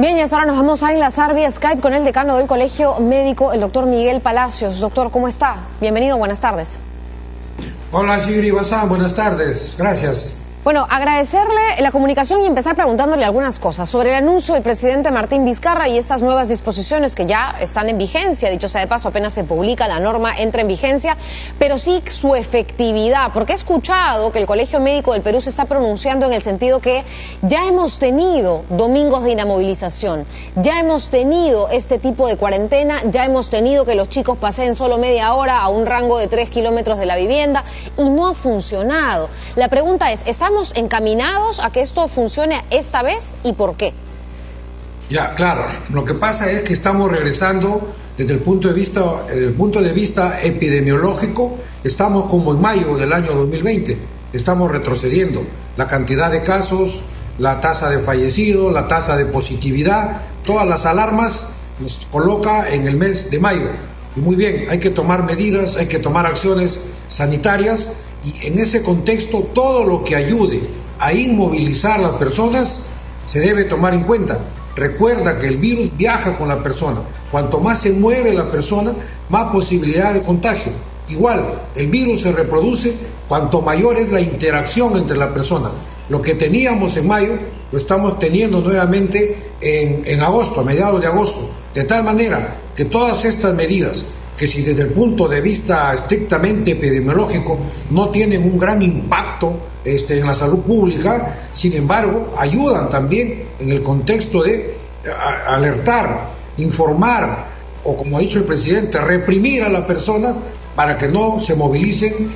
Bien, y hasta ahora nos vamos a enlazar vía Skype con el decano del Colegio Médico, el doctor Miguel Palacios. Doctor, ¿cómo está? Bienvenido, buenas tardes. Hola, Sigrid Bazán, buenas tardes, gracias. Bueno, agradecerle la comunicación y empezar preguntándole algunas cosas sobre el anuncio del presidente Martín Vizcarra y estas nuevas disposiciones que ya están en vigencia. Dicho sea de paso, apenas se publica la norma, entra en vigencia, pero sí su efectividad, porque he escuchado que el Colegio Médico del Perú se está pronunciando en el sentido que ya hemos tenido domingos de inamovilización, ya hemos tenido este tipo de cuarentena, ya hemos tenido que los chicos paseen solo media hora a un rango de 3 kilómetros de la vivienda y no ha funcionado. La pregunta es, ¿estamos encaminados a que esto funcione esta vez y por qué? Ya, claro, lo que pasa es que estamos regresando desde el punto de vista epidemiológico, estamos como en mayo del año 2020, estamos retrocediendo. La cantidad de casos, la tasa de fallecidos, la tasa de positividad, todas las alarmas nos coloca en el mes de mayo. Y muy bien, hay que tomar medidas, hay que tomar acciones sanitarias. Y en ese contexto, todo lo que ayude a inmovilizar a las personas se debe tomar en cuenta. Recuerda que el virus viaja con la persona. Cuanto más se mueve la persona, más posibilidad de contagio. Igual, el virus se reproduce cuanto mayor es la interacción entre la persona. Lo que teníamos en mayo, lo estamos teniendo nuevamente en agosto, a mediados de agosto. De tal manera que todas estas medidas, que si desde el punto de vista estrictamente epidemiológico no tienen un gran impacto en la salud pública, sin embargo, ayudan también en el contexto de alertar, informar, o como ha dicho el presidente, reprimir a la persona para que no se movilicen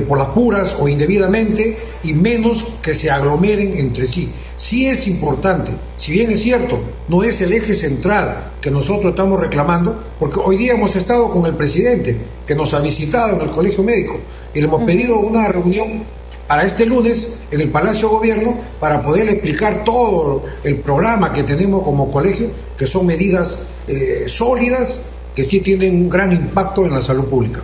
por las puras o indebidamente, y menos que se aglomeren entre sí. Sí es importante, si bien es cierto, no es el eje central que nosotros estamos reclamando, porque hoy día hemos estado con el presidente, que nos ha visitado en el Colegio Médico, y le hemos pedido una reunión para este lunes en el Palacio de Gobierno para poder explicar todo el programa que tenemos como colegio, que son medidas sólidas, que sí tienen un gran impacto en la salud pública.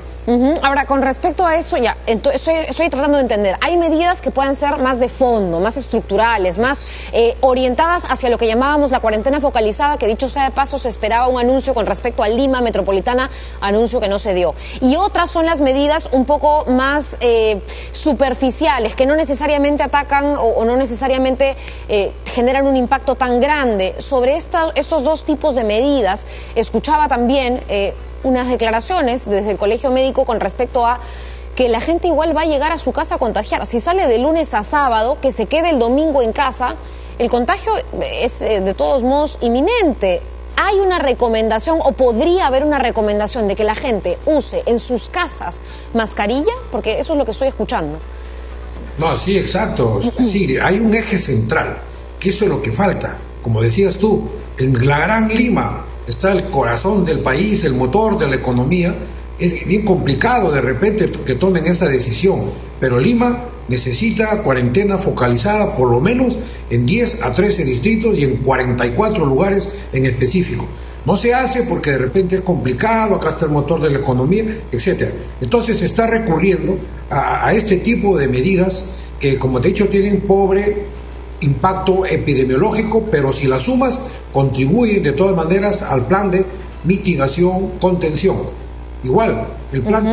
Ahora, con respecto a eso, ya estoy tratando de entender. Hay medidas que puedan ser más de fondo, más estructurales, más orientadas hacia lo que llamábamos la cuarentena focalizada, que dicho sea de paso se esperaba un anuncio con respecto a Lima Metropolitana, anuncio que no se dio. Y otras son las medidas un poco más superficiales, que no necesariamente atacan o no necesariamente generan un impacto tan grande. Sobre estos dos tipos de medidas, escuchaba también unas declaraciones desde el Colegio Médico con respecto a que la gente igual va a llegar a su casa a contagiar. Si sale de lunes a sábado, que se quede el domingo en casa, el contagio es de todos modos inminente. ¿Hay una recomendación o podría haber una recomendación de que la gente use en sus casas mascarilla? Porque eso es lo que estoy escuchando. No, sí, exacto. Sí, hay un eje central, que eso es lo que falta. Como decías tú, en la Gran Lima está el corazón del país, el motor de la economía. Es bien complicado de repente que tomen esa decisión, pero Lima necesita cuarentena focalizada por lo menos en 10 a 13 distritos y en 44 lugares en específico. No se hace porque de repente es complicado, acá está el motor de la economía, etcétera. Entonces se está recurriendo a este tipo de medidas que, como te he dicho, tienen pobre impacto epidemiológico, pero si las sumas contribuyen de todas maneras al plan de mitigación, contención. Igual, el plan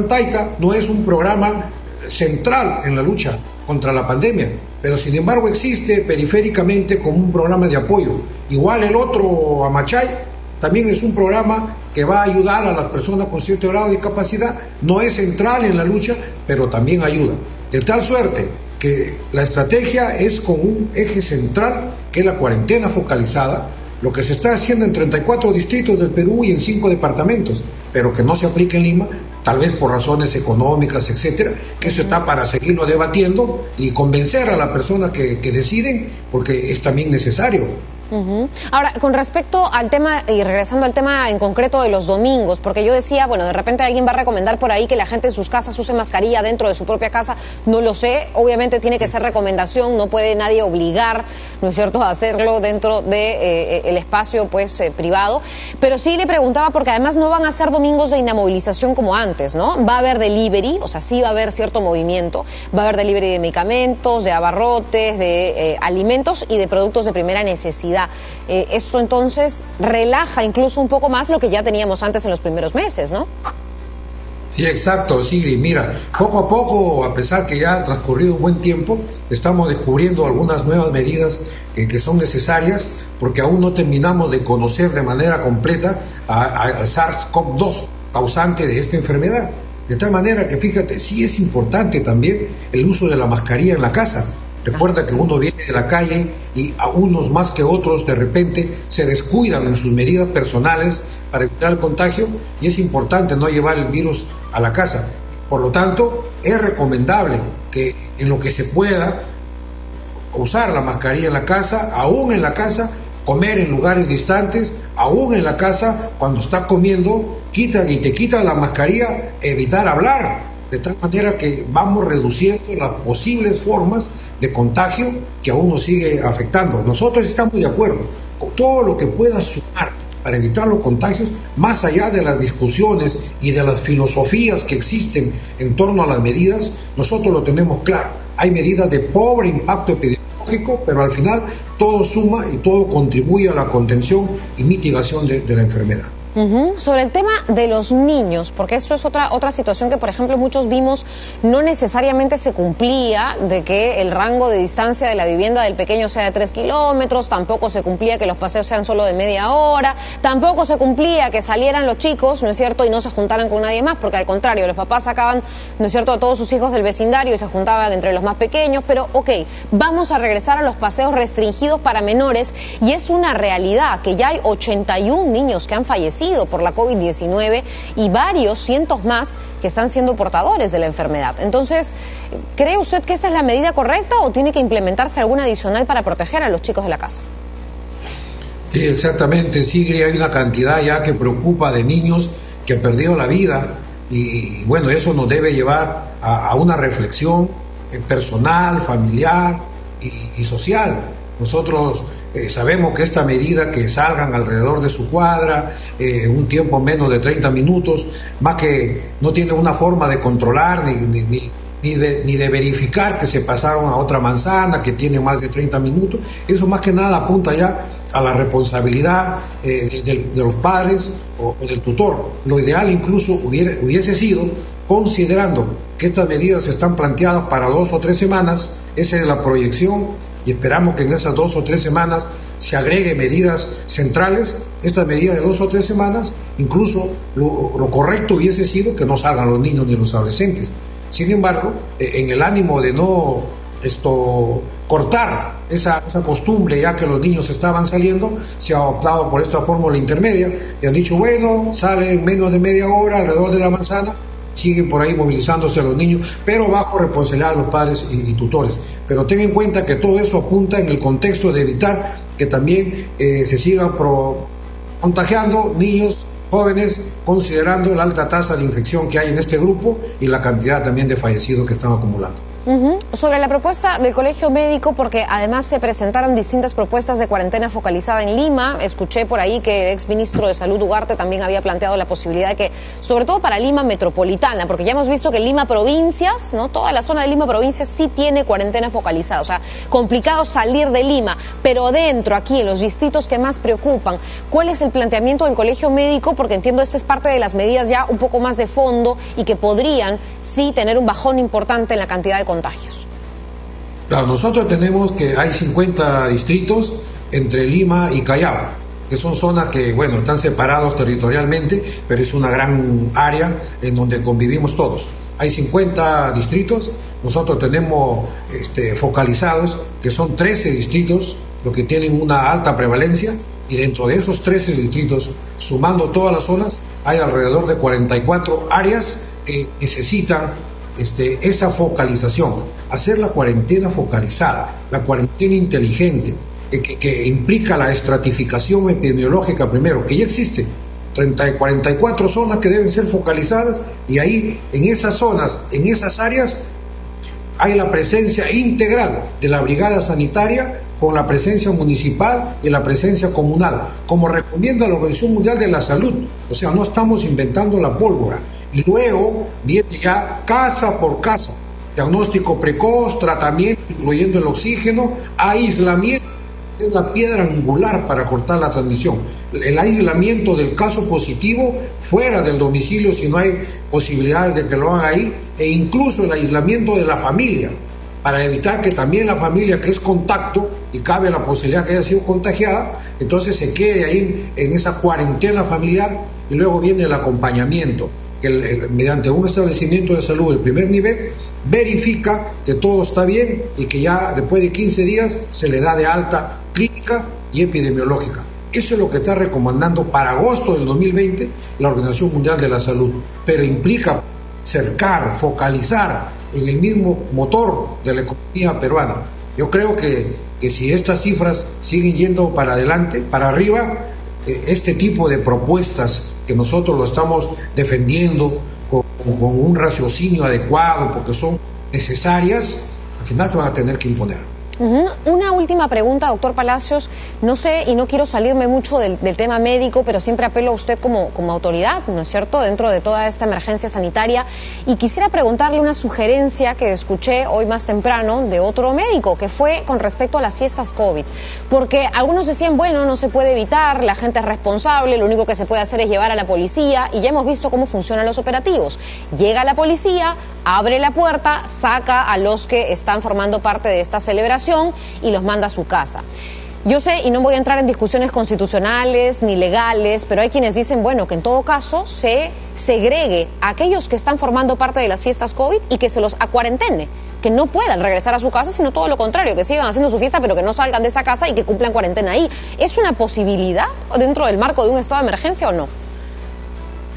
Taita no es un programa central en la lucha contra la pandemia, pero sin embargo existe periféricamente como un programa de apoyo. Igual el otro, Amachay, también es un programa que va a ayudar a las personas con cierto grado de discapacidad, no es central en la lucha, pero también ayuda. De tal suerte que la estrategia es con un eje central, que es la cuarentena focalizada, lo que se está haciendo en 34 distritos del Perú y en 5 departamentos, pero que no se aplica en Lima, tal vez por razones económicas, etcétera, que eso está para seguirlo debatiendo y convencer a la persona que deciden, porque es también necesario. Ahora, con respecto al tema, y regresando al tema en concreto de los domingos, porque yo decía, bueno, de repente alguien va a recomendar por ahí que la gente en sus casas use mascarilla dentro de su propia casa, no lo sé, obviamente tiene que ser recomendación, no puede nadie obligar, ¿no es cierto?, a hacerlo dentro de el espacio, pues, privado, pero sí le preguntaba porque además no van a ser domingos de inamovilización como antes, ¿no? Va a haber delivery, o sea, sí va a haber cierto movimiento, va a haber delivery de medicamentos, de abarrotes, de alimentos y de productos de primera necesidad. normalidad. Esto entonces relaja incluso un poco más lo que ya teníamos antes en los primeros meses, ¿no? Sí, exacto, Sigrid. Mira, poco a poco, a pesar que ya ha transcurrido un buen tiempo, estamos descubriendo algunas nuevas medidas que son necesarias, porque aún no terminamos de conocer de manera completa al SARS-CoV-2, causante de esta enfermedad. De tal manera que, fíjate, sí es importante también el uso de la mascarilla en la casa. Recuerda que uno viene de la calle y a unos más que otros de repente se descuidan en sus medidas personales para evitar el contagio, y es importante no llevar el virus a la casa. Por lo tanto, es recomendable que en lo que se pueda usar la mascarilla en la casa, aún en la casa, comer en lugares distantes, aún en la casa, cuando está comiendo, te quita la mascarilla, evitar hablar, de tal manera que vamos reduciendo las posibles formas de contagio que aún nos sigue afectando. Nosotros estamos de acuerdo con todo lo que pueda sumar para evitar los contagios, más allá de las discusiones y de las filosofías que existen en torno a las medidas. Nosotros lo tenemos claro. Hay medidas de pobre impacto epidemiológico, pero al final todo suma y todo contribuye a la contención y mitigación de la enfermedad. Sobre el tema de los niños, porque esto es otra situación que, por ejemplo, muchos vimos no necesariamente se cumplía, de que el rango de distancia de la vivienda del pequeño sea de 3 kilómetros, tampoco se cumplía que los paseos sean solo de media hora, tampoco se cumplía que salieran los chicos, ¿no es cierto?, y no se juntaran con nadie más, porque al contrario, los papás sacaban, ¿no es cierto?, a todos sus hijos del vecindario y se juntaban entre los más pequeños. Pero, vamos a regresar a los paseos restringidos para menores, y es una realidad que ya hay 81 niños que han fallecido por la COVID-19 y varios cientos más que están siendo portadores de la enfermedad. Entonces, ¿cree usted que esta es la medida correcta o tiene que implementarse alguna adicional para proteger a los chicos de la casa? Sí, exactamente, Sigrid. Hay una cantidad ya que preocupa de niños que han perdido la vida, y bueno, eso nos debe llevar a una reflexión personal, familiar y social. Nosotros sabemos que esta medida, que salgan alrededor de su cuadra, un tiempo menos de 30 minutos, más que no tiene una forma de controlar ni de verificar que se pasaron a otra manzana que tiene más de 30 minutos. Eso más que nada apunta ya a la responsabilidad de los padres o del tutor. Lo ideal incluso hubiese sido, considerando que estas medidas están planteadas para 2 o 3 semanas, esa es la proyección, y esperamos que en esas 2 o 3 semanas se agregue medidas centrales. Estas medidas de 2 o 3 semanas, incluso lo correcto hubiese sido que no salgan los niños ni los adolescentes. Sin embargo, en el ánimo de no cortar esa costumbre, ya que los niños estaban saliendo, se ha optado por esta fórmula intermedia y han dicho, bueno, salen menos de media hora alrededor de la manzana, siguen por ahí movilizándose los niños, pero bajo responsabilidad de los padres y tutores. Pero ten en cuenta que todo eso apunta en el contexto de evitar que también se sigan contagiando niños jóvenes, considerando la alta tasa de infección que hay en este grupo y la cantidad también de fallecidos que están acumulando. Sobre la propuesta del Colegio Médico, porque además se presentaron distintas propuestas de cuarentena focalizada en Lima. Escuché por ahí que el exministro de Salud, Ugarte, también había planteado la posibilidad de que, sobre todo para Lima metropolitana, porque ya hemos visto que Lima provincias, ¿no?, toda la zona de Lima provincias sí tiene cuarentena focalizada, o sea, complicado salir de Lima, pero dentro, aquí en los distritos que más preocupan, ¿cuál es el planteamiento del Colegio Médico? Porque entiendo esta es parte de las medidas ya un poco más de fondo y que podrían sí tener un bajón importante en la cantidad de contagios. Claro, nosotros tenemos que hay 50 distritos entre Lima y Callao, que son zonas que, bueno, están separados territorialmente, pero es una gran área en donde convivimos todos. Hay 50 distritos, nosotros tenemos focalizados, que son 13 distritos, los que tienen una alta prevalencia, y dentro de esos 13 distritos, sumando todas las zonas, hay alrededor de 44 áreas que necesitan esa focalización, hacer la cuarentena focalizada, la cuarentena inteligente, que implica la estratificación epidemiológica primero, que ya existe, 44 zonas que deben ser focalizadas, y ahí, en esas zonas, en esas áreas, hay la presencia integral de la brigada sanitaria con la presencia municipal y la presencia comunal, como recomienda la Organización Mundial de la Salud. O sea, no estamos inventando la pólvora. Y luego viene ya casa por casa, diagnóstico precoz, tratamiento incluyendo el oxígeno, aislamiento es la piedra angular para cortar la transmisión. El aislamiento del caso positivo fuera del domicilio si no hay posibilidades de que lo hagan ahí, e incluso el aislamiento de la familia, para evitar que también la familia que es contacto y cabe la posibilidad que haya sido contagiada, entonces se quede ahí en esa cuarentena familiar, y luego viene el acompañamiento, que mediante un establecimiento de salud del primer nivel verifica que todo está bien y que ya después de 15 días se le da de alta clínica y epidemiológica. Eso es lo que está recomendando para agosto del 2020 la Organización Mundial de la Salud, pero implica cercar, focalizar en el mismo motor de la economía peruana. Yo creo que si estas cifras siguen yendo para adelante, para arriba, este tipo de propuestas que nosotros lo estamos defendiendo con un raciocinio adecuado, porque son necesarias, al final se van a tener que imponer. Una última pregunta, doctor Palacios. No sé, y no quiero salirme mucho del tema médico, pero siempre apelo a usted como autoridad, ¿no es cierto?, dentro de toda esta emergencia sanitaria. Y quisiera preguntarle una sugerencia que escuché hoy más temprano de otro médico, que fue con respecto a las fiestas COVID. Porque algunos decían, bueno, no se puede evitar, la gente es responsable, lo único que se puede hacer es llevar a la policía, y ya hemos visto cómo funcionan los operativos. Llega la policía, abre la puerta, saca a los que están formando parte de esta celebración y los manda a su casa. Yo sé, y no voy a entrar en discusiones constitucionales ni legales, pero hay quienes dicen, bueno, que en todo caso se segregue a aquellos que están formando parte de las fiestas COVID y que se los acuarentene, que no puedan regresar a su casa, sino todo lo contrario, que sigan haciendo su fiesta, pero que no salgan de esa casa y que cumplan cuarentena ahí. ¿Es una posibilidad dentro del marco de un estado de emergencia o no?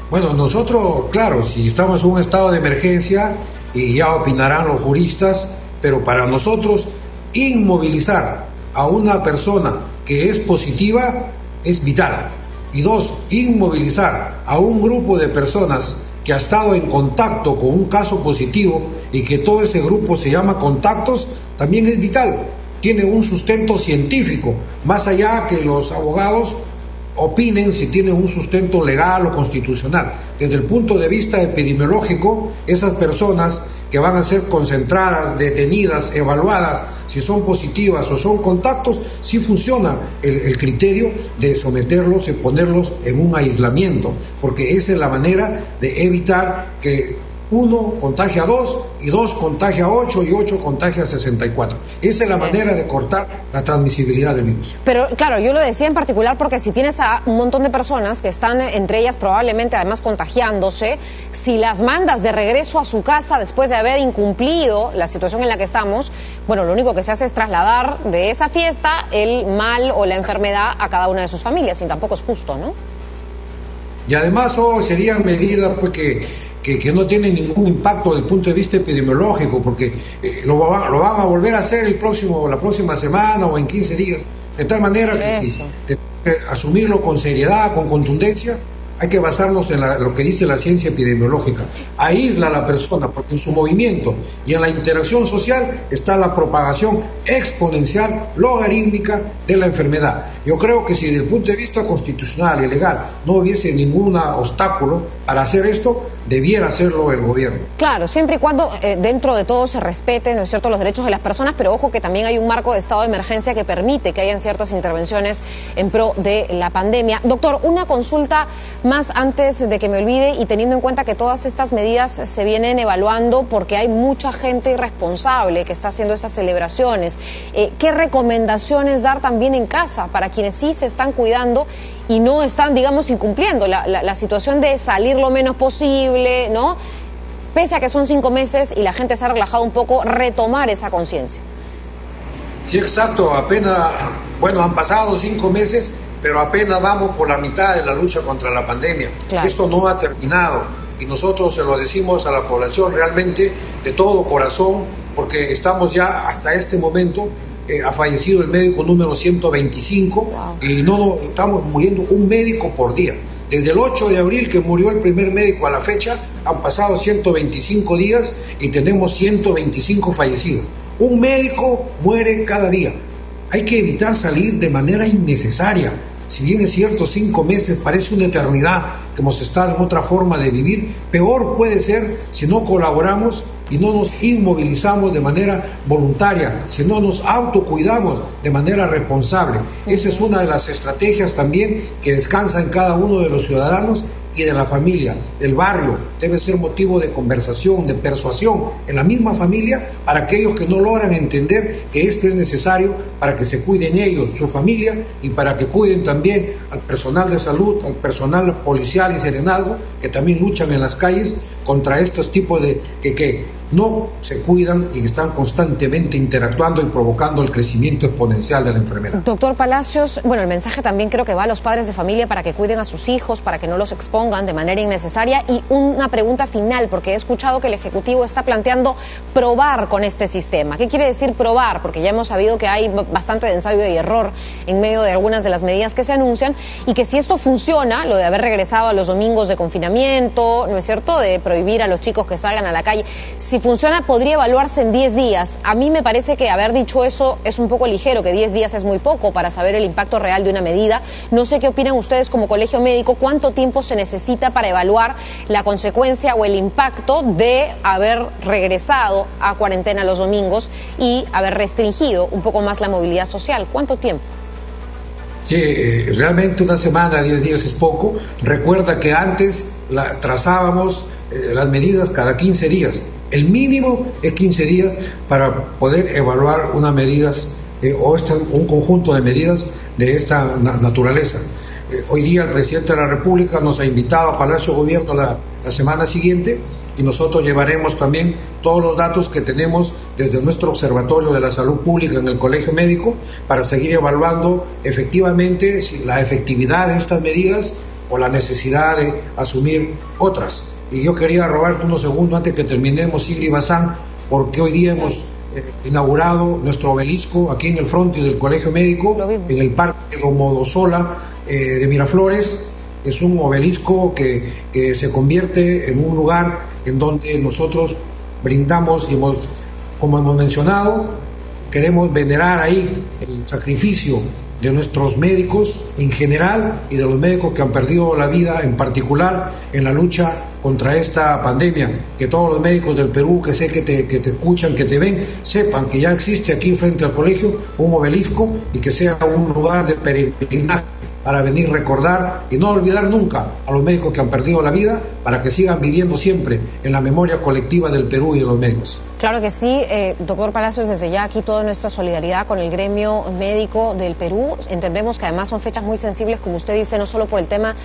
Bueno, nosotros, claro, si estamos en un estado de emergencia, y ya opinarán los juristas, pero para nosotros inmovilizar a una persona que es positiva es vital. Y dos, inmovilizar a un grupo de personas que ha estado en contacto con un caso positivo y que todo ese grupo se llama contactos, también es vital. Tiene un sustento científico, más allá que los abogados opinen si tienen un sustento legal o constitucional. Desde el punto de vista epidemiológico, esas personas que van a ser concentradas, detenidas, evaluadas, si son positivas o son contactos, sí funciona el criterio de someterlos y ponerlos en un aislamiento, porque esa es la manera de evitar que 1 contagia a 2, y 2 contagia a 8, y 8 contagia a 64. Esa es la manera de cortar la transmisibilidad del virus. Pero claro, yo lo decía en particular porque si tienes a un montón de personas que están, entre ellas probablemente además contagiándose, si las mandas de regreso a su casa después de haber incumplido la situación en la que estamos, bueno, lo único que se hace es trasladar de esa fiesta el mal o la enfermedad a cada una de sus familias, y tampoco es justo, ¿no? Y además serían medidas pues que no tienen ningún impacto desde el punto de vista epidemiológico, porque lo van a volver a hacer la próxima semana o en 15 días, de tal manera que asumirlo con seriedad, con contundencia. Hay que basarnos en lo que dice la ciencia epidemiológica. Aísla a la persona, porque en su movimiento y en la interacción social está la propagación exponencial, logarítmica de la enfermedad. Yo creo que si desde el punto de vista constitucional y legal no hubiese ningún obstáculo para hacer esto, debiera hacerlo el gobierno. Claro, siempre y cuando dentro de todo se respeten, ¿no es cierto?, los derechos de las personas, pero ojo que también hay un marco de estado de emergencia que permite que hayan ciertas intervenciones en pro de la pandemia. Doctor, una consulta más antes de que me olvide, y teniendo en cuenta que todas estas medidas se vienen evaluando porque hay mucha gente irresponsable que está haciendo estas celebraciones. ¿Qué recomendaciones dar también en casa para quienes sí se están cuidando y no están, digamos, incumpliendo la situación de salir lo menos posible, ¿no? Pese a que son 5 meses y la gente se ha relajado un poco, retomar esa conciencia. Sí, exacto, han pasado 5 meses, pero apenas vamos por la mitad de la lucha contra la pandemia. Claro. Esto no ha terminado, y nosotros se lo decimos a la población realmente de todo corazón, porque estamos ya hasta este momento, ha fallecido el médico número 125, wow. Y no estamos muriendo un médico por día. Desde el 8 de abril que murió el primer médico a la fecha, han pasado 125 días y tenemos 125 fallecidos. Un médico muere cada día. Hay que evitar salir de manera innecesaria. Si bien es cierto, 5 meses parece una eternidad, que hemos estado en otra forma de vivir, peor puede ser si no colaboramos y no nos inmovilizamos de manera voluntaria, sino nos autocuidamos de manera responsable. Esa es una de las estrategias también que descansa en cada uno de los ciudadanos y de la familia, del barrio. Debe ser motivo de conversación, de persuasión en la misma familia para aquellos que no logran entender que esto es necesario para que se cuiden ellos, su familia, y para que cuiden también al personal de salud, al personal policial y serenazgo que también luchan en las calles contra estos tipos de que no se cuidan y están constantemente interactuando y provocando el crecimiento exponencial de la enfermedad. Doctor Palacios, bueno, el mensaje también creo que va a los padres de familia para que cuiden a sus hijos, para que no los expongan de manera innecesaria. Y una pregunta final, porque he escuchado que el Ejecutivo está planteando probar con este sistema. ¿Qué quiere decir probar? Porque ya hemos sabido que hay bastante de ensayo y error en medio de algunas de las medidas que se anuncian, y que si esto funciona, lo de haber regresado a los domingos de confinamiento, ¿no es cierto?, de prohibir a los chicos que salgan a la calle, si funciona podría evaluarse en 10 días. A mí me parece que haber dicho eso es un poco ligero, que 10 días es muy poco para saber el impacto real de una medida. No sé qué opinan ustedes como colegio médico, cuánto tiempo se necesita para evaluar la consecuencia o el impacto de haber regresado a cuarentena los domingos y haber restringido un poco más la movilidad social. ¿Cuánto tiempo? Sí, realmente una semana, 10 días es poco. Recuerda que antes trazábamos las medidas cada 15 días. El mínimo es 15 días para poder evaluar unas medidas un conjunto de medidas de esta naturaleza. Hoy día el presidente de la República nos ha invitado a Palacio de Gobierno la semana siguiente, y nosotros llevaremos también todos los datos que tenemos desde nuestro Observatorio de la Salud Pública en el Colegio Médico para seguir evaluando efectivamente la efectividad de estas medidas o la necesidad de asumir otras. Y yo quería robarte unos segundos antes que terminemos, Silvia y Bazán, porque hoy día hemos inaugurado nuestro obelisco aquí en el frontis del Colegio Médico, en el Parque Lomodosola de Miraflores. Es un obelisco que se convierte en un lugar en donde nosotros brindamos, y como hemos mencionado, queremos venerar ahí el sacrificio de nuestros médicos en general y de los médicos que han perdido la vida en particular en la lucha contra esta pandemia. Que todos los médicos del Perú, que sé que te escuchan, que te ven, sepan que ya existe aquí frente al colegio un obelisco, y que sea un lugar de peregrinaje para venir a recordar y no olvidar nunca a los médicos que han perdido la vida, para que sigan viviendo siempre en la memoria colectiva del Perú y de los médicos. Claro que sí, doctor Palacios, desde ya aquí toda nuestra solidaridad con el gremio médico del Perú. Entendemos que además son fechas muy sensibles, como usted dice, no solo por el tema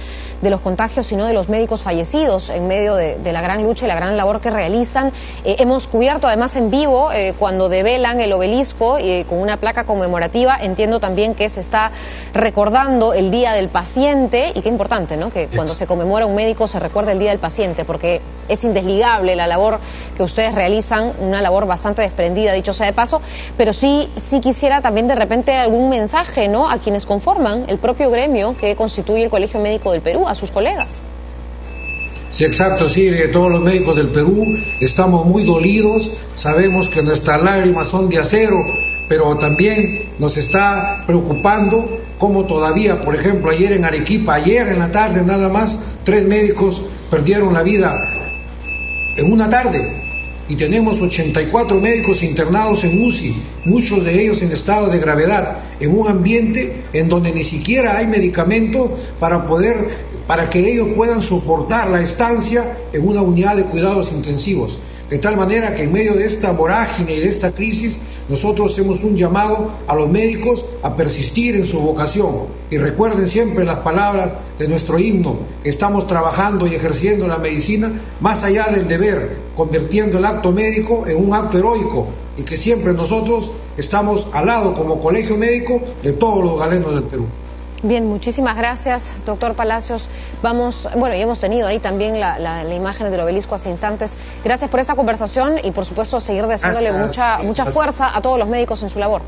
de los contagios, sino de los médicos fallecidos en medio de la gran lucha y la gran labor que realizan. Hemos cubierto además en vivo cuando develan el obelisco con una placa conmemorativa. Entiendo también que se está recordando el Día del Paciente, y qué importante, ¿no?, que cuando se conmemora un médico se recuerde el Día del Paciente, porque es indesligable la labor que ustedes realizan, una labor bastante desprendida, dicho sea de paso. Pero sí quisiera también de repente algún mensaje, ¿no?, a quienes conforman el propio gremio que constituye el Colegio Médico del Perú, a sus colegas. Sí, exacto, sí, todos los médicos del Perú estamos muy dolidos, sabemos que nuestras lágrimas son de acero, pero también nos está preocupando cómo todavía, por ejemplo, ayer en Arequipa, ayer en la tarde nada más, 3 médicos perdieron la vida en una tarde, y tenemos 84 médicos internados en UCI, muchos de ellos en estado de gravedad, en un ambiente en donde ni siquiera hay medicamento para que ellos puedan soportar la estancia en una unidad de cuidados intensivos. De tal manera que en medio de esta vorágine y de esta crisis, nosotros hacemos un llamado a los médicos a persistir en su vocación. Y recuerden siempre las palabras de nuestro himno, que estamos trabajando y ejerciendo la medicina más allá del deber, convirtiendo el acto médico en un acto heroico, y que siempre nosotros estamos al lado como colegio médico de todos los galenos del Perú. Bien, muchísimas gracias, doctor Palacios. Ya hemos tenido ahí también la imagen del obelisco hace instantes. Gracias por esta conversación y, por supuesto, seguir deseándole mucha fuerza a todos los médicos en su labor.